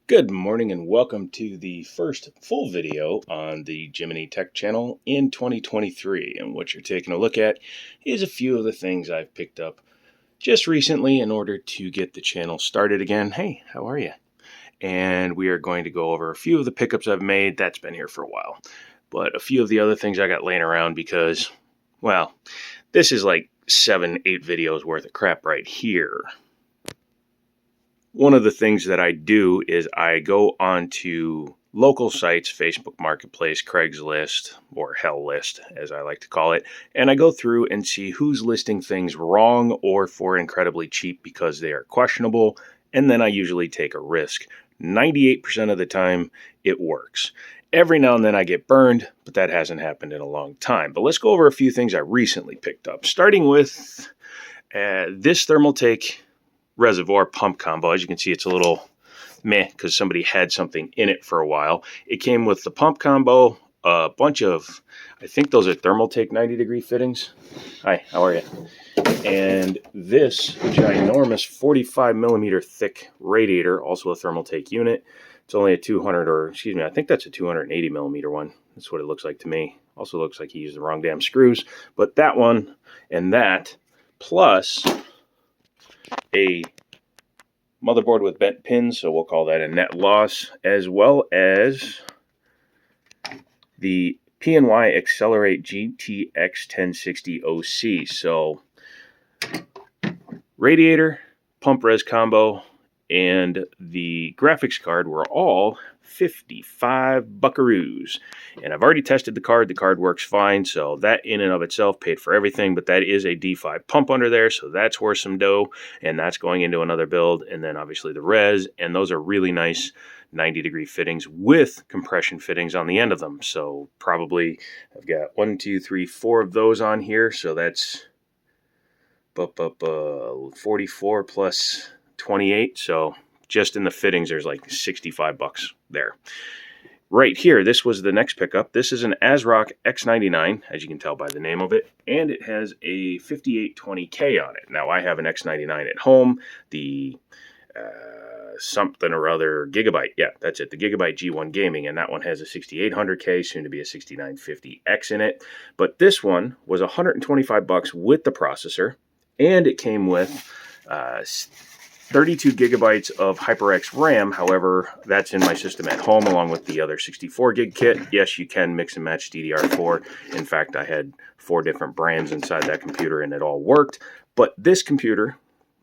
Good morning and welcome to the first full video on the Jiminy Tech channel in 2023. And what you're taking a look at is a few of the things I've picked up just recently in order to get the channel started again. Hey, how are you? And we are going to go over a few of the pickups I've made. That's been here for a while. But a few of the other things I got laying around because, well, this is like 7-8 videos worth of crap right here. One of the things that I do is I go onto local sites, Facebook Marketplace, Craigslist, or Hell List, as I like to call it, and I go through and see who's listing things wrong or for incredibly cheap because they are questionable, and then I usually take a risk. 98% of the time, it works. Every now and then I get burned, but that hasn't happened in a long time. But let's go over a few things I recently picked up, starting with this Thermaltake reservoir pump combo. As you can see, it's a little meh because somebody had something in it for a while. It came with the pump combo, a bunch of, I think those are Thermaltake 90-degree fittings. Hi, how are you? And this ginormous 45 millimeter thick radiator, also a Thermaltake unit. It's only a 200, or excuse me, I think that's a 280 millimeter one. That's what it looks like to me. Also looks like he used the wrong damn screws. But that one and that, plus a motherboard with bent pins, so we'll call that a net loss, as well as the PNY Accelerate GTX 1060 OC. So radiator, pump res combo, and the graphics card were all 55 buckaroos. And I've already tested the card. The card works fine, so that in and of itself paid for everything, but that is a D5 pump under there, so that's worth some dough, and that's going into another build. And then obviously the res, and those are really nice 90-degree fittings with compression fittings on the end of them. So probably I've got 1, 2, 3, 4 of those on here, so that's 44 plus 28, so just in the fittings there's like 65 bucks there. Right here, this was the next pickup. This is an ASRock X99, as you can tell by the name of it, and it has a 5820K on it. Now I have an X99 at home, the something or other Gigabyte, yeah, that's it, the Gigabyte G1 Gaming, and that one has a 6800K, soon to be a 6950X in it. But this one was 125 bucks with the processor, and it came with 32 gigabytes of HyperX RAM. However, that's in my system at home along with the other 64 gig kit. Yes, you can mix and match DDR4. In fact, I had 4 different brands inside that computer and it all worked. But this computer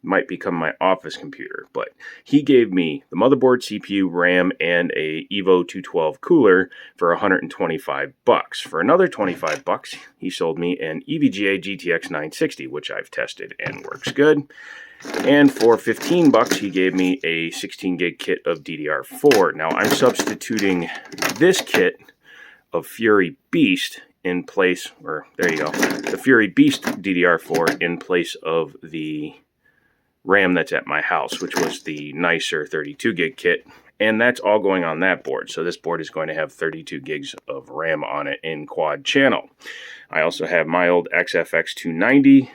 might become my office computer. But he gave me the motherboard, CPU, RAM, and a Evo 212 cooler for 125 bucks. For another 25 bucks, he sold me an EVGA GTX 960, which I've tested and works good. And for 15 bucks, he gave me a 16 gig kit of DDR4. Now I'm substituting this kit of Fury Beast in place, or there you go, the Fury Beast DDR4 in place of the RAM that's at my house, which was the nicer 32 gig kit, and that's all going on that board. So this board is going to have 32 gigs of RAM on it in quad channel. I also have my old XFX 290.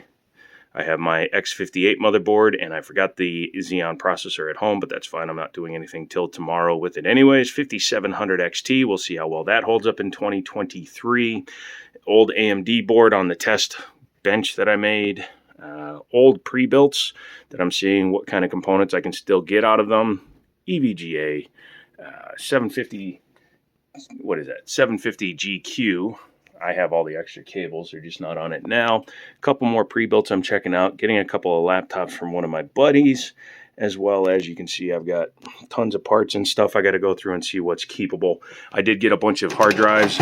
I have my X58 motherboard, and I forgot the Xeon processor at home, but that's fine. I'm not doing anything till tomorrow with it anyways. 5700 XT. We'll see how well that holds up in 2023. Old AMD board on the test bench that I made. Old pre-builts that I'm seeing what kind of components I can still get out of them. EVGA 750, what is that? 750 GQ. I have all the extra cables, they're just not on it now. A couple more pre-builts I'm checking out, getting a couple of laptops from one of my buddies, as well as you can see I've got tons of parts and stuff I got to go through and see what's keepable. I did get a bunch of hard drives,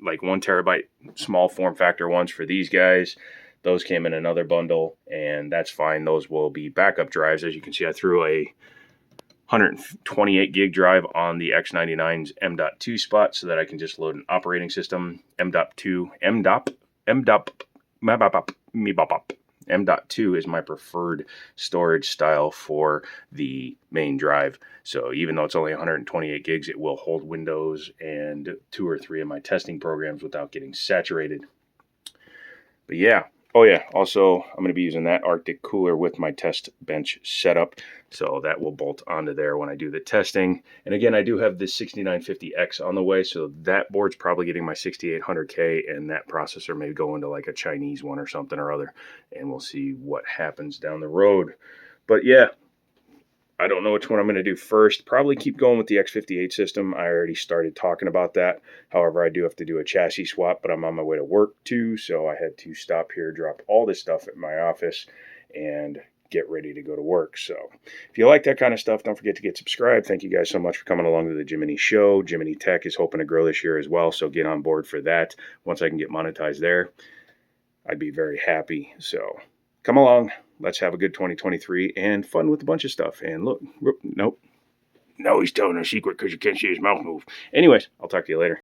like 1 terabyte small form factor ones for these guys. Those came in another bundle, and that's fine. Those will be backup drives. As you can see, I threw a 128 gig drive on the X99's M.2 spot so that I can just load an operating system. M.2 is my preferred storage style for the main drive. So even though it's only 128 gigs, it will hold Windows and 2 or 3 of my testing programs without getting saturated. But yeah, Oh yeah, also I'm going to be using that Arctic cooler with my test bench setup, so that will bolt onto there when I do the testing. And again, I do have this 6950X on the way, so that board's probably getting my 6800K, and that processor may go into like a Chinese one or something or other, and we'll see what happens down the road. But yeah, I don't know which one I'm going to do first. Probably keep going with the X58 system. I already started talking about that. However, I do have to do a chassis swap, but I'm on my way to work too, so I had to stop here, drop all this stuff at my office, and get ready to go to work. So if you like that kind of stuff, don't forget to get subscribed. Thank you guys so much for coming along to the Jiminy Show. Jiminy Tech is hoping to grow this year as well, so get on board for that. Once I can get monetized there, I'd be very happy. So come along. Let's have a good 2023 and fun with a bunch of stuff. And look, nope. No, he's telling a secret because you can't see his mouth move. Anyways, I'll talk to you later.